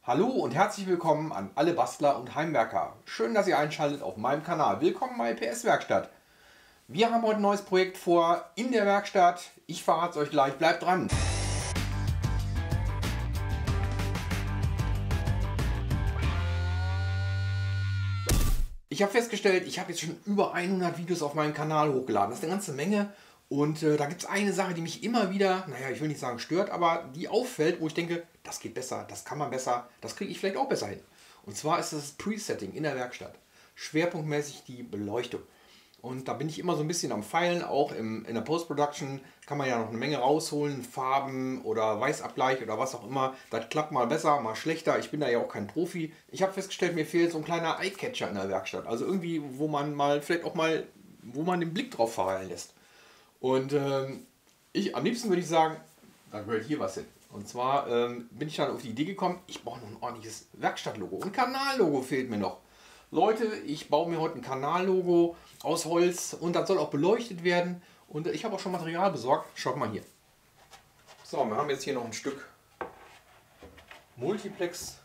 Hallo und herzlich willkommen an alle Bastler und Heimwerker. Schön, dass ihr einschaltet auf meinem Kanal. Willkommen bei PS Werkstatt. Wir haben heute ein neues Projekt vor in der Werkstatt. Ich verrate es euch gleich. Bleibt dran. Ich habe festgestellt, ich habe jetzt schon über 100 Videos auf meinem Kanal hochgeladen. Das ist eine ganze Menge. Und da gibt es eine Sache, die mich immer wieder, naja, ich will nicht sagen stört, aber die auffällt, wo ich denke, das geht besser, das kann man besser, das kriege ich vielleicht auch besser hin. Und zwar ist das Presetting in der Werkstatt. Schwerpunktmäßig die Beleuchtung. Und da bin ich immer so ein bisschen am Feilen, auch in der Post-Production kann man ja noch eine Menge rausholen, Farben oder Weißabgleich oder was auch immer. Das klappt mal besser, mal schlechter. Ich bin da ja auch kein Profi. Ich habe festgestellt, mir fehlt so ein kleiner Eye-Catcher in der Werkstatt. Also irgendwie, wo man mal, vielleicht auch mal, wo man den Blick drauf verweilen lässt. Und am liebsten würde ich sagen, da gehört hier was hin. Und zwar bin ich dann auf die Idee gekommen, ich brauche noch ein ordentliches Werkstattlogo. Ein Kanallogo fehlt mir noch. Leute, ich baue mir heute ein Kanallogo aus Holz und das soll auch beleuchtet werden. Und ich habe auch schon Material besorgt. Schaut mal hier. So, wir haben jetzt hier noch ein Stück Multiplex.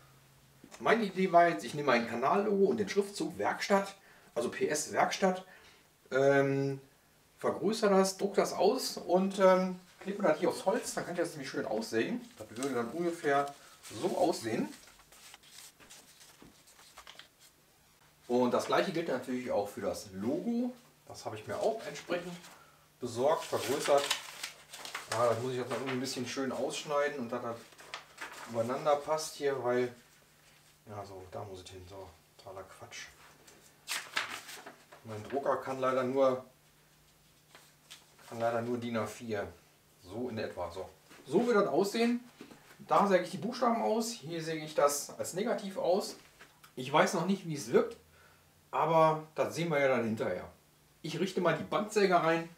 Meine Idee war jetzt, ich nehme ein Kanallogo und den Schriftzug Werkstatt, also PS Werkstatt, vergrößere das, druck das aus und klebe das hier aufs Holz. Dann kann ich das nämlich schön aussehen. Das würde dann ungefähr so aussehen. Und das gleiche gilt natürlich auch für das Logo. Das habe ich mir auch entsprechend besorgt, vergrößert. Ja, das muss ich jetzt noch ein bisschen schön ausschneiden und dass das übereinander passt hier, weil, ja, so, da muss es hin. So, totaler Quatsch. Mein Drucker kann leider nur DIN A4. So in etwa. So wird das aussehen. Da säge ich die Buchstaben aus. Hier säge ich das als negativ aus. Ich weiß noch nicht, wie es wirkt, aber das sehen wir ja dann hinterher. Ich richte mal die Bandsäge ein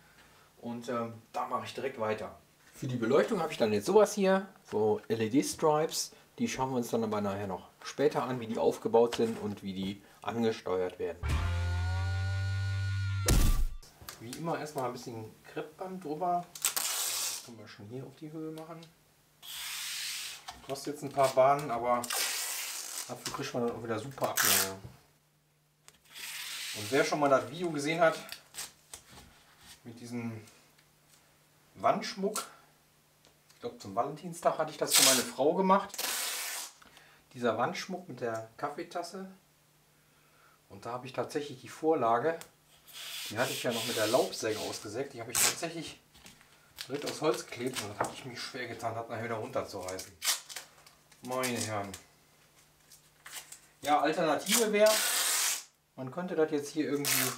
und da mache ich direkt weiter. Für die Beleuchtung habe ich dann jetzt sowas hier, so LED-Stripes. Die schauen wir uns dann aber nachher noch später an, wie die aufgebaut sind und wie die angesteuert werden. Wie immer erstmal ein bisschen Kreppband drüber. Das können wir schon hier auf die Höhe machen. Kostet jetzt ein paar Bahnen, aber dafür kriegt man dann auch wieder super Abnehmer. Und wer schon mal das Video gesehen hat mit diesem Wandschmuck, ich glaube zum Valentinstag hatte ich das für meine Frau gemacht. Dieser Wandschmuck mit der Kaffeetasse. Und da habe ich tatsächlich die Vorlage, die hatte ich ja noch mit der Laubsäge ausgesägt. Die habe ich tatsächlich direkt aufs Holz geklebt und das habe ich mich schwer getan, das nachher wieder runterzureißen. Meine Herren. Ja, Alternative wäre, man könnte das jetzt hier irgendwie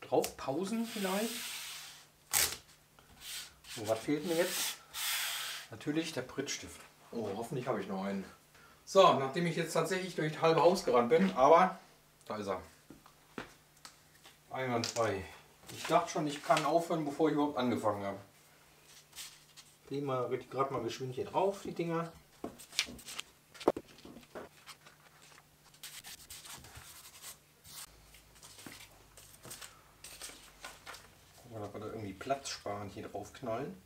drauf pausen vielleicht. So, was fehlt mir jetzt? Natürlich der Prittstift. Oh, hoffentlich habe ich noch einen. So, nachdem ich jetzt tatsächlich durch das halbe Haus gerannt bin, aber da ist er. Einwandfrei. Ich dachte schon, ich kann aufhören, bevor ich überhaupt angefangen habe. Legen wir gerade mal geschwind hier drauf, die Dinger. Gucken wir, dass wir da irgendwie Platz sparen, hier drauf knallen.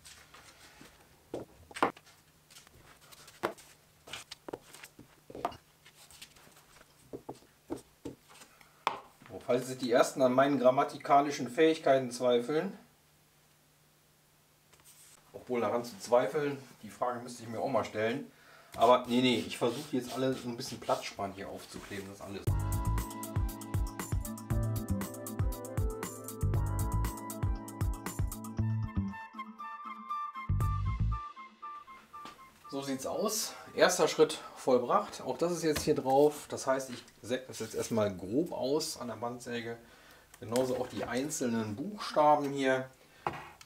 Falls sich die ersten an meinen grammatikalischen Fähigkeiten zweifeln, obwohl daran zu zweifeln, die Frage müsste ich mir auch mal stellen. Aber nee, ich versuche jetzt alle so ein bisschen Platzspann hier aufzukleben, das alles. So sieht es aus. Erster Schritt vollbracht. Auch das ist jetzt hier drauf. Das heißt, ich säge das jetzt erstmal grob aus an der Bandsäge. Genauso auch die einzelnen Buchstaben hier,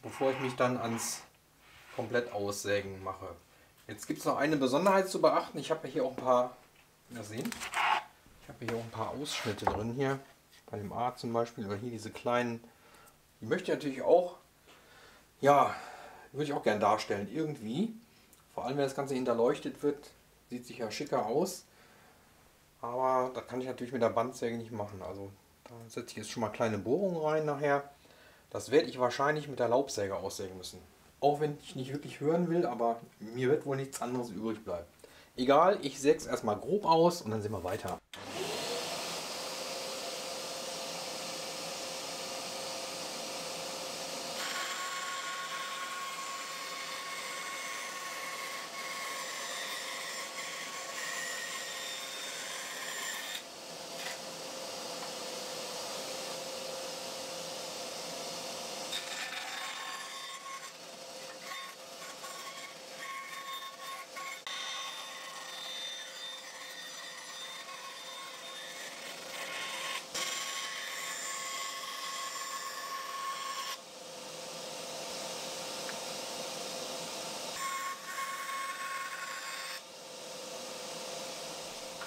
bevor ich mich dann ans komplett aussägen mache. Jetzt gibt es noch eine Besonderheit zu beachten. Ich habe hier auch ein paar, sehen, ich habe hier auch ein paar Ausschnitte drin hier. Bei dem A zum Beispiel oder hier diese kleinen. Die möchte ich natürlich auch, ja, würde ich auch gerne darstellen irgendwie. Vor allem wenn das Ganze hinterleuchtet wird, sieht sich ja schicker aus. Aber das kann ich natürlich mit der Bandsäge nicht machen. Also da setze ich jetzt schon mal kleine Bohrungen rein nachher. Das werde ich wahrscheinlich mit der Laubsäge aussägen müssen. Auch wenn ich nicht wirklich hören will, aber mir wird wohl nichts anderes übrig bleiben. Egal, ich säge es erstmal grob aus und dann sehen wir weiter.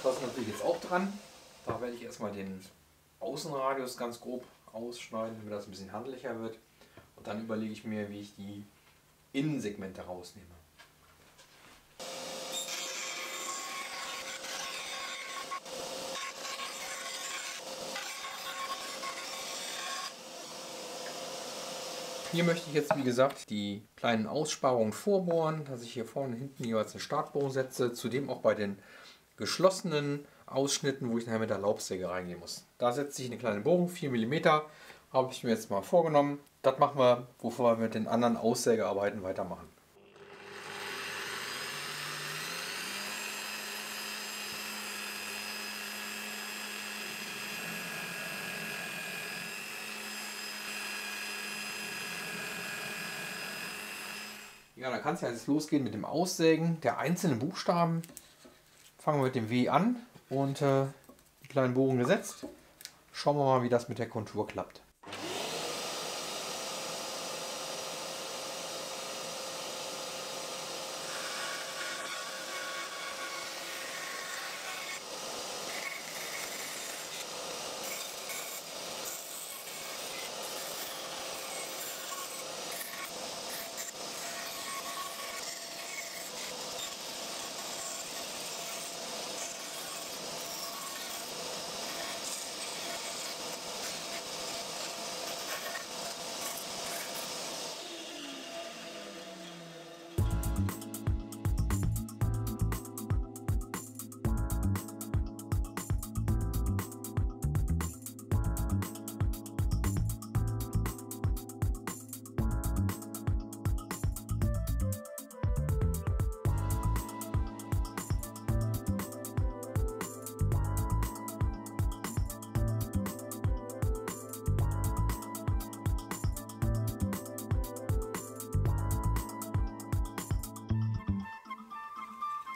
Das ist natürlich jetzt auch dran. Da werde ich erstmal den Außenradius ganz grob ausschneiden, damit das ein bisschen handlicher wird. Und dann überlege ich mir, wie ich die Innensegmente rausnehme. Hier möchte ich jetzt, wie gesagt, die kleinen Aussparungen vorbohren, dass ich hier vorne und hinten jeweils eine Startbohrung setze. Zudem auch bei den geschlossenen Ausschnitten, wo ich nachher mit der Laubsäge reingehen muss. Da setze ich eine kleine Bohrung, 4 mm, habe ich mir jetzt mal vorgenommen. Das machen wir, bevor wir mit den anderen Aussägearbeiten weitermachen. Ja, dann kann es ja jetzt losgehen mit dem Aussägen der einzelnen Buchstaben. Fangen wir mit dem W an und die kleinen Bohrungen gesetzt. Schauen wir mal, wie das mit der Kontur klappt.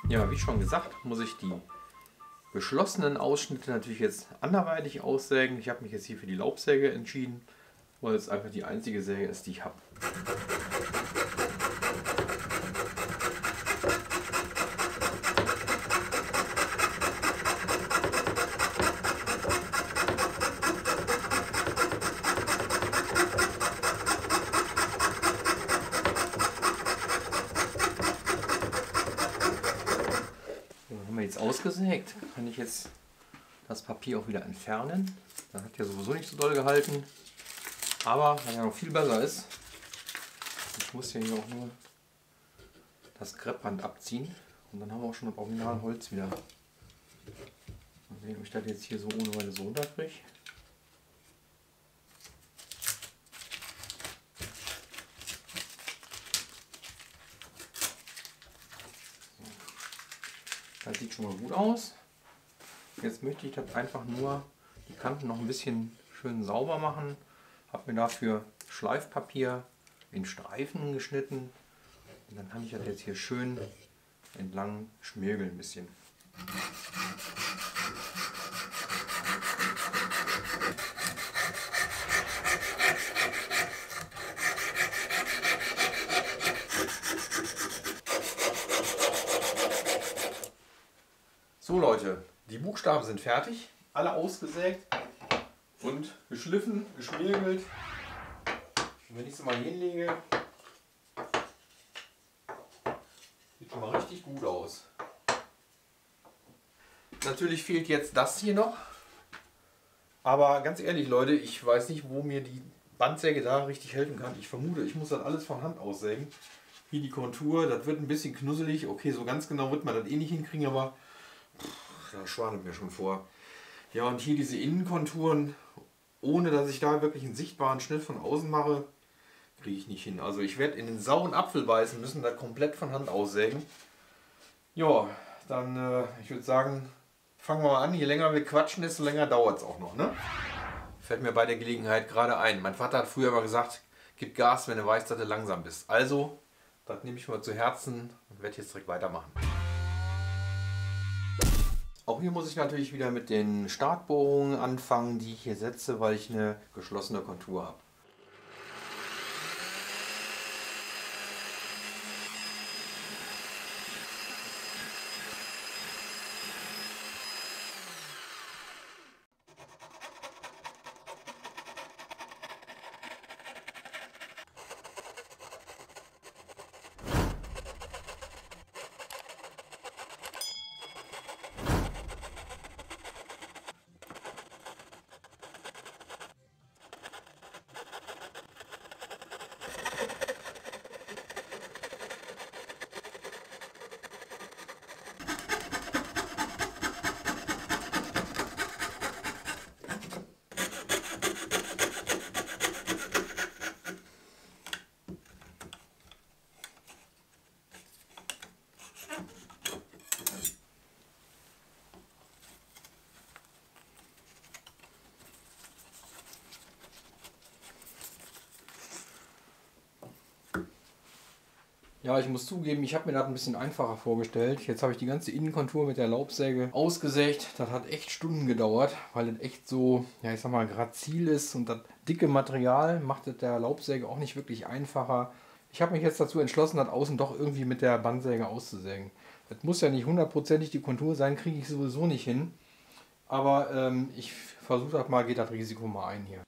Ja, wie schon gesagt, muss ich die geschlossenen Ausschnitte natürlich jetzt anderweitig aussägen. Ich habe mich jetzt hier für die Laubsäge entschieden, weil es einfach die einzige Säge ist, die ich habe. Jetzt ausgesägt, kann ich jetzt das Papier auch wieder entfernen. Das hat ja sowieso nicht so doll gehalten. Aber was ja noch viel besser ist, ich muss hier auch nur das Kreppband abziehen und dann haben wir auch schon das Originalholz wieder. Mal sehen, ob ich das jetzt hier so ohne weiteres runterkriege. Das sieht schon mal gut aus. Jetzt möchte ich das einfach nur die Kanten noch ein bisschen schön sauber machen. Habe mir dafür Schleifpapier in Streifen geschnitten. Und dann kann ich das jetzt hier schön entlang schmirgeln ein bisschen. So Leute, die Buchstaben sind fertig, alle ausgesägt und geschliffen, geschmirgelt. Und wenn ich sie mal hinlege, sieht schon mal richtig gut aus. Natürlich fehlt jetzt das hier noch, aber ganz ehrlich Leute, ich weiß nicht, wo mir die Bandsäge da richtig helfen kann. Ich vermute, ich muss das alles von Hand aussägen. Hier die Kontur, das wird ein bisschen knusselig. Okay, so ganz genau wird man das eh nicht hinkriegen, aber da schwanet mir schon vor. Ja, und hier diese Innenkonturen, ohne dass ich da wirklich einen sichtbaren Schnitt von außen mache, kriege ich nicht hin. Also ich werde in den sauren Apfel beißen müssen, das komplett von Hand aussägen. Ja, dann ich würde sagen, fangen wir mal an. Je länger wir quatschen, desto länger dauert es auch noch, ne? Fällt mir bei der Gelegenheit gerade ein. Mein Vater hat früher immer gesagt, gib Gas, wenn du weißt, dass du langsam bist. Also, das nehme ich mal zu Herzen und werde jetzt direkt weitermachen. Auch hier muss ich natürlich wieder mit den Startbohrungen anfangen, die ich hier setze, weil ich eine geschlossene Kontur habe. Ja, ich muss zugeben, ich habe mir das ein bisschen einfacher vorgestellt. Jetzt habe ich die ganze Innenkontur mit der Laubsäge ausgesägt. Das hat echt Stunden gedauert, weil es echt so, ja ich sag mal, grazil ist und das dicke Material macht es der Laubsäge auch nicht wirklich einfacher. Ich habe mich jetzt dazu entschlossen, das außen doch irgendwie mit der Bandsäge auszusägen. Das muss ja nicht hundertprozentig die Kontur sein, kriege ich sowieso nicht hin. Aber ich versuche das mal, gehe das Risiko mal ein hier.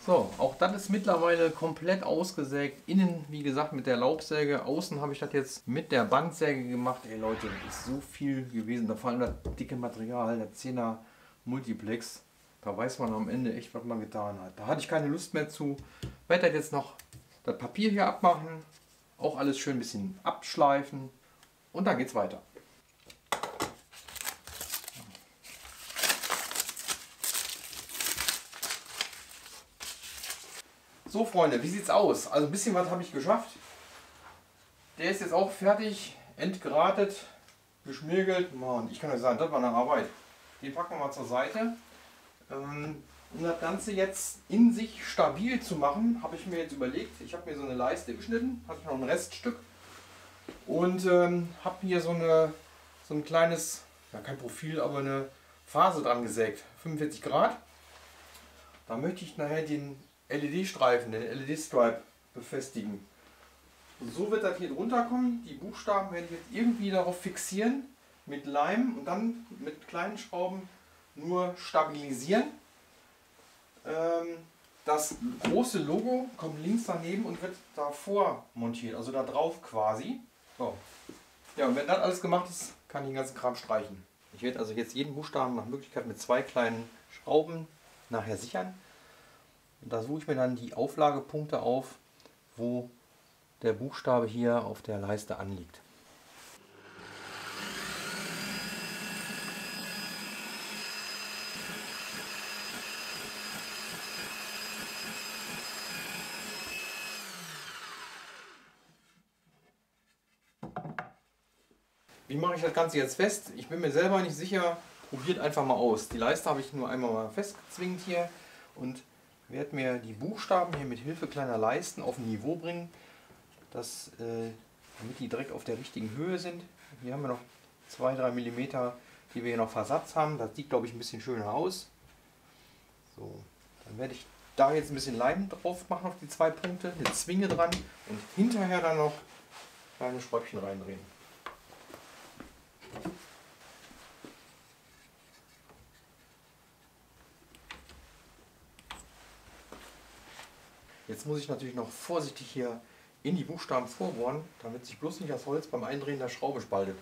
So, auch das ist mittlerweile komplett ausgesägt. Innen, wie gesagt, mit der Laubsäge. Außen habe ich das jetzt mit der Bandsäge gemacht. Ey Leute, das ist so viel gewesen. Da vor allem das dicke Material, der 10er Multiplex. Da weiß man am Ende echt, was man getan hat. Da hatte ich keine Lust mehr zu. Ich werde jetzt noch das Papier hier abmachen. Auch alles schön ein bisschen abschleifen. Und dann geht's weiter. So Freunde, wie sieht's aus? Also ein bisschen was habe ich geschafft. Der ist jetzt auch fertig, entgratet, geschmirgelt. Und ich kann euch sagen, das war eine Arbeit. Den packen wir mal zur Seite. Um das Ganze jetzt in sich stabil zu machen, habe ich mir jetzt überlegt, ich habe mir so eine Leiste geschnitten, habe ich noch ein Reststück und habe hier so ein kleines, ja kein Profil, aber eine Phase dran gesägt, 45 Grad. Da möchte ich nachher den LED-Streifen, den LED-Stripe befestigen. So wird das hier drunter kommen. Die Buchstaben werde ich jetzt irgendwie darauf fixieren mit Leim und dann mit kleinen Schrauben nur stabilisieren. Das große Logo kommt links daneben und wird davor montiert, also da drauf quasi. So. Ja, und wenn das alles gemacht ist, kann ich den ganzen Kram streichen. Ich werde also jetzt jeden Buchstaben nach Möglichkeit mit 2 kleinen Schrauben nachher sichern. Und da suche ich mir dann die Auflagepunkte auf, wo der Buchstabe hier auf der Leiste anliegt. Wie mache ich das Ganze jetzt fest? Ich bin mir selber nicht sicher. Probiert einfach mal aus. Die Leiste habe ich nur einmal mal festgezwingt hier und werde mir die Buchstaben hier mit Hilfe kleiner Leisten auf ein Niveau bringen, damit die direkt auf der richtigen Höhe sind. Hier haben wir noch 2-3 mm, die wir hier noch Versatz haben. Das sieht, glaube ich, ein bisschen schöner aus. So, dann werde ich da jetzt ein bisschen Leim drauf machen auf die 2 Punkte, eine Zwinge dran und hinterher dann noch kleine Schräubchen reindrehen. Jetzt muss ich natürlich noch vorsichtig hier in die Buchstaben vorbohren, damit sich bloß nicht das Holz beim Eindrehen der Schraube spaltet.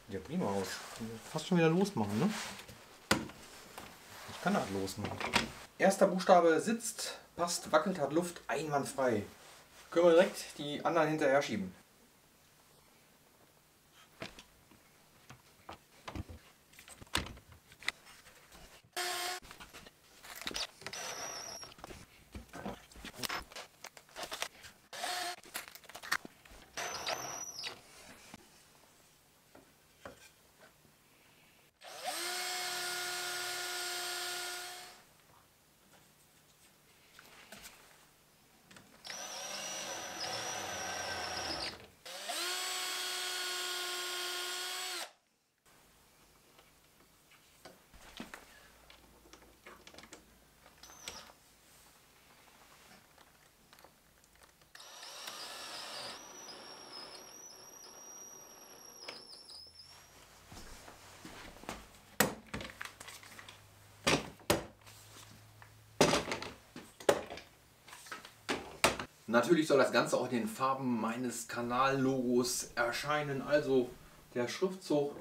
Ja, prima aus. Fast schon wieder losmachen, ne? Ich kann das losmachen. Erster Buchstabe sitzt, passt, wackelt, hat Luft, einwandfrei. Können wir direkt die anderen hinterher schieben. Natürlich soll das Ganze auch in den Farben meines Kanallogos erscheinen. Also der Schriftzug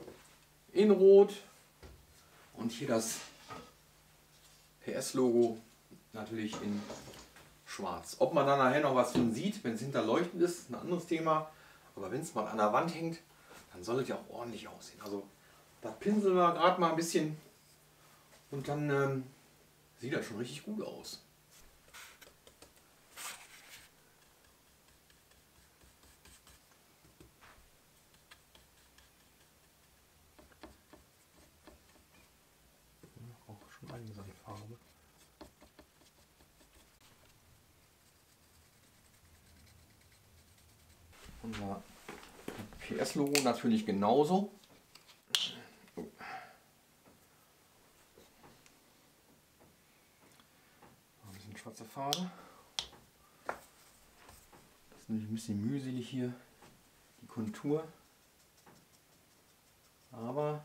in Rot und hier das PS-Logo natürlich in Schwarz. Ob man dann nachher noch was von sieht, wenn es hinterleuchtet ist, ist ein anderes Thema. Aber wenn es mal an der Wand hängt, dann soll es ja auch ordentlich aussehen. Also da pinseln wir gerade mal ein bisschen und dann sieht das schon richtig gut aus. Schon einiges an Farbe. Unser PS-Logo natürlich genauso. Ein bisschen schwarze Farbe. Das ist nämlich ein bisschen mühselig hier, die Kontur. Aber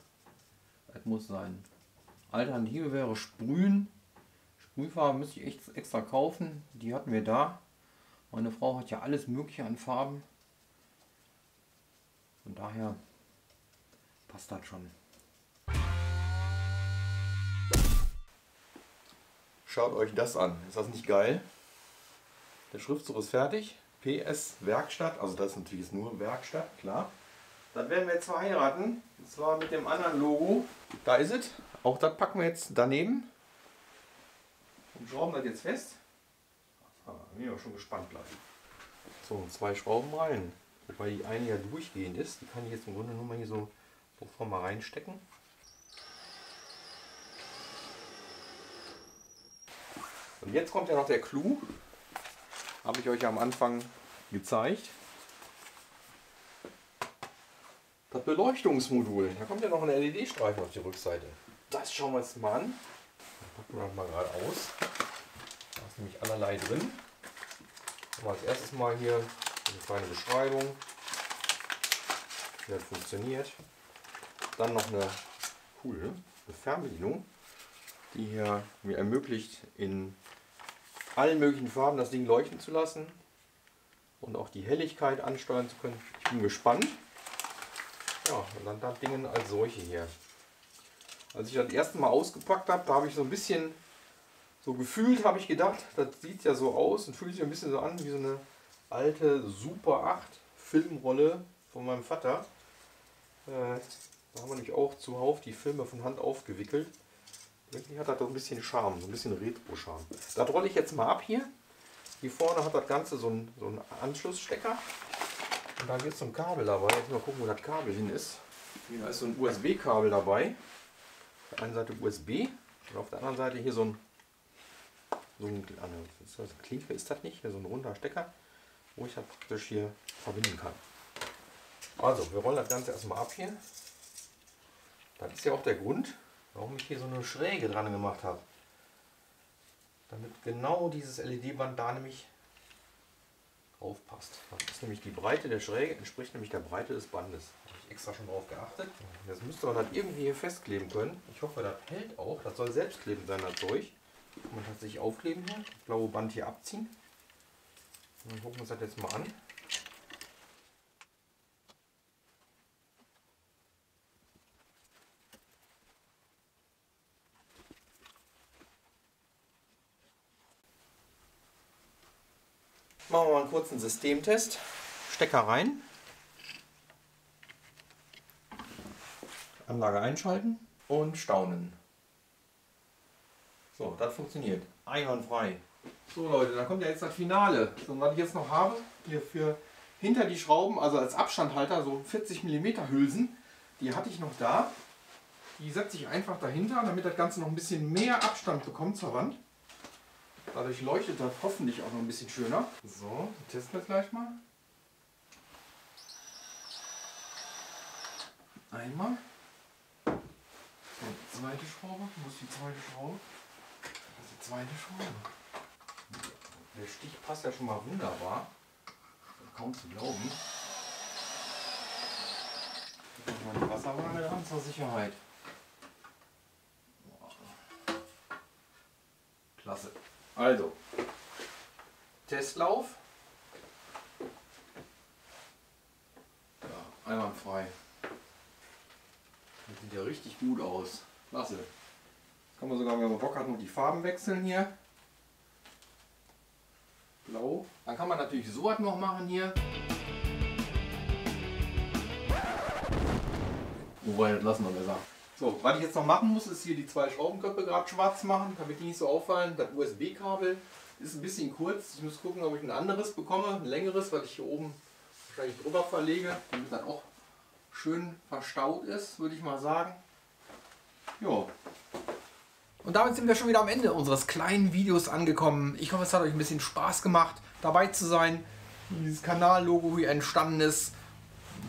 das muss sein. Alternative wäre Sprühen. Sprühfarbe müsste ich echt extra kaufen. Die hatten wir da. Meine Frau hat ja alles Mögliche an Farben. Von daher passt das schon. Schaut euch das an. Ist das nicht geil? Der Schriftzug ist fertig. PS Werkstatt. Also das ist natürlich nur Werkstatt, klar. Dann werden wir jetzt verheiraten. Und zwar mit dem anderen Logo. Da ist es. Auch das packen wir jetzt daneben und schrauben das jetzt fest. Bin ich auch schon gespannt gleich. So, 2 Schrauben rein. Wobei die eine ja durchgehend ist. Die kann ich jetzt im Grunde nur mal hier so mal reinstecken. Und jetzt kommt ja noch der Clou. Habe ich euch ja am Anfang gezeigt. Das Beleuchtungsmodul. Da kommt ja noch ein LED-Streifen auf die Rückseite. Das schauen wir uns mal an. Dann packen wir das mal gerade aus. Da ist nämlich allerlei drin. Aber als erstes mal hier eine kleine Beschreibung, wie das funktioniert. Dann noch eine coole Fernbedienung, die hier mir ermöglicht, in allen möglichen Farben das Ding leuchten zu lassen und auch die Helligkeit ansteuern zu können. Ich bin gespannt. Ja, und dann das Ding als solche hier. Als ich das erste Mal ausgepackt habe, da habe ich so ein bisschen so gefühlt, habe ich gedacht, das sieht ja so aus und fühlt sich ein bisschen so an wie so eine alte Super 8 Filmrolle von meinem Vater. Da haben wir nämlich auch zuhauf die Filme von Hand aufgewickelt. Irgendwie hat das doch ein bisschen Charme, so ein bisschen Retro-Charme. Das rolle ich jetzt mal ab hier. Hier vorne hat das Ganze so einen Anschlussstecker. Und da ist so ein Kabel dabei. Jetzt mal gucken, wo das Kabel hin ist. Hier, da ist so ein USB-Kabel dabei. Auf der einen Seite USB und auf der anderen Seite hier so ein ist das ein Klinke, ist das nicht? Hier so ein runder Stecker, wo ich das praktisch hier verbinden kann. Also, wir rollen das Ganze erstmal ab hier. Das ist ja auch der Grund, warum ich hier so eine Schräge dran gemacht habe. Damit genau dieses LED-Band da nämlich aufpasst. Das ist nämlich die Breite der Schräge, entspricht nämlich der Breite des Bandes. Da habe ich extra schon drauf geachtet. Jetzt müsste man das irgendwie hier festkleben können. Ich hoffe, das hält auch. Das soll selbstklebend sein, das Zeug. Kann man tatsächlich aufkleben hier. Das blaue Band hier abziehen. Und dann gucken wir uns das jetzt mal an. Machen wir mal einen kurzen Systemtest. Stecker rein. Anlage einschalten und staunen. So, das funktioniert. Einwandfrei. So Leute, dann kommt ja jetzt das Finale. So, was ich jetzt noch habe, hier für hinter die Schrauben, also als Abstandhalter, so 40 mm Hülsen, die hatte ich noch da. Die setze ich einfach dahinter, damit das Ganze noch ein bisschen mehr Abstand bekommt zur Wand. Dadurch leuchtet das hoffentlich auch noch ein bisschen schöner. So, testen wir es gleich mal. Einmal. So, zweite Schraube. Wo ist die zweite Schraube? Das ist die zweite Schraube. Der Stich passt ja schon mal wunderbar. Kaum zu glauben. Ich mache mal die Wasserwaage dran zur Sicherheit. Klasse. Also, Testlauf. Ja, einwandfrei. Das sieht ja richtig gut aus. Klasse. Jetzt kann man sogar, wenn man Bock hat, noch die Farben wechseln hier. Blau. Dann kann man natürlich so was noch machen hier. Wobei, das lassen wir besser. So, was ich jetzt noch machen muss, ist hier die zwei Schraubenköpfe gerade schwarz machen, damit die nicht so auffallen. Das USB-Kabel ist ein bisschen kurz. Ich muss gucken, ob ich ein anderes bekomme, ein längeres, weil ich hier oben wahrscheinlich drüber verlege, damit das auch schön verstaut ist, würde ich mal sagen. Jo. Und damit sind wir schon wieder am Ende unseres kleinen Videos angekommen. Ich hoffe, es hat euch ein bisschen Spaß gemacht, dabei zu sein, wie dieses Kanallogo hier entstanden ist.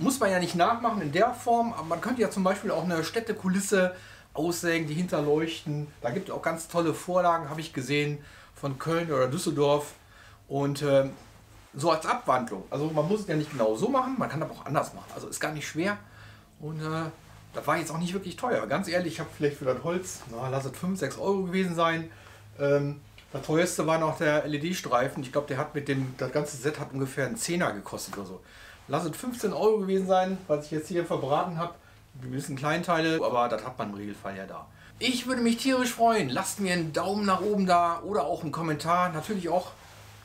Muss man ja nicht nachmachen in der Form, aber man könnte ja zum Beispiel auch eine Städtekulisse aussägen, die hinterleuchten. Da gibt es auch ganz tolle Vorlagen, habe ich gesehen, von Köln oder Düsseldorf. Und so als Abwandlung. Also man muss es ja nicht genau so machen, man kann das auch anders machen. Also ist gar nicht schwer. Und das war jetzt auch nicht wirklich teuer. Ganz ehrlich, ich habe vielleicht für das Holz, lass es 5, 6 Euro gewesen sein. Das teuerste war noch der LED-Streifen. Ich glaube, der hat das ganze Set hat ungefähr einen Zehner gekostet oder so. Lass es 15 Euro gewesen sein, was ich jetzt hier verbraten habe. Ein bisschen Kleinteile, aber das hat man im Regelfall ja da. Ich würde mich tierisch freuen. Lasst mir einen Daumen nach oben da oder auch einen Kommentar. Natürlich auch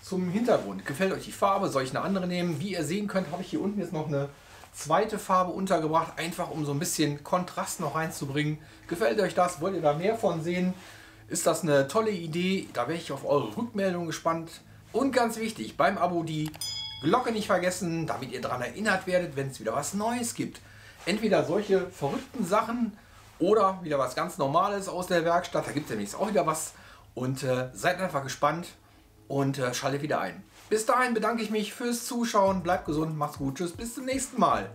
zum Hintergrund. Gefällt euch die Farbe? Soll ich eine andere nehmen? Wie ihr sehen könnt, habe ich hier unten jetzt noch eine zweite Farbe untergebracht. Einfach um so ein bisschen Kontrast noch reinzubringen. Gefällt euch das? Wollt ihr da mehr von sehen? Ist das eine tolle Idee? Da wäre ich auf eure Rückmeldung gespannt. Und ganz wichtig, beim Abo die Glocke nicht vergessen, damit ihr daran erinnert werdet, wenn es wieder was Neues gibt. Entweder solche verrückten Sachen oder wieder was ganz Normales aus der Werkstatt. Da gibt es demnächst auch wieder was. Und seid einfach gespannt und schaltet wieder ein. Bis dahin bedanke ich mich fürs Zuschauen. Bleibt gesund, macht's gut. Tschüss, bis zum nächsten Mal.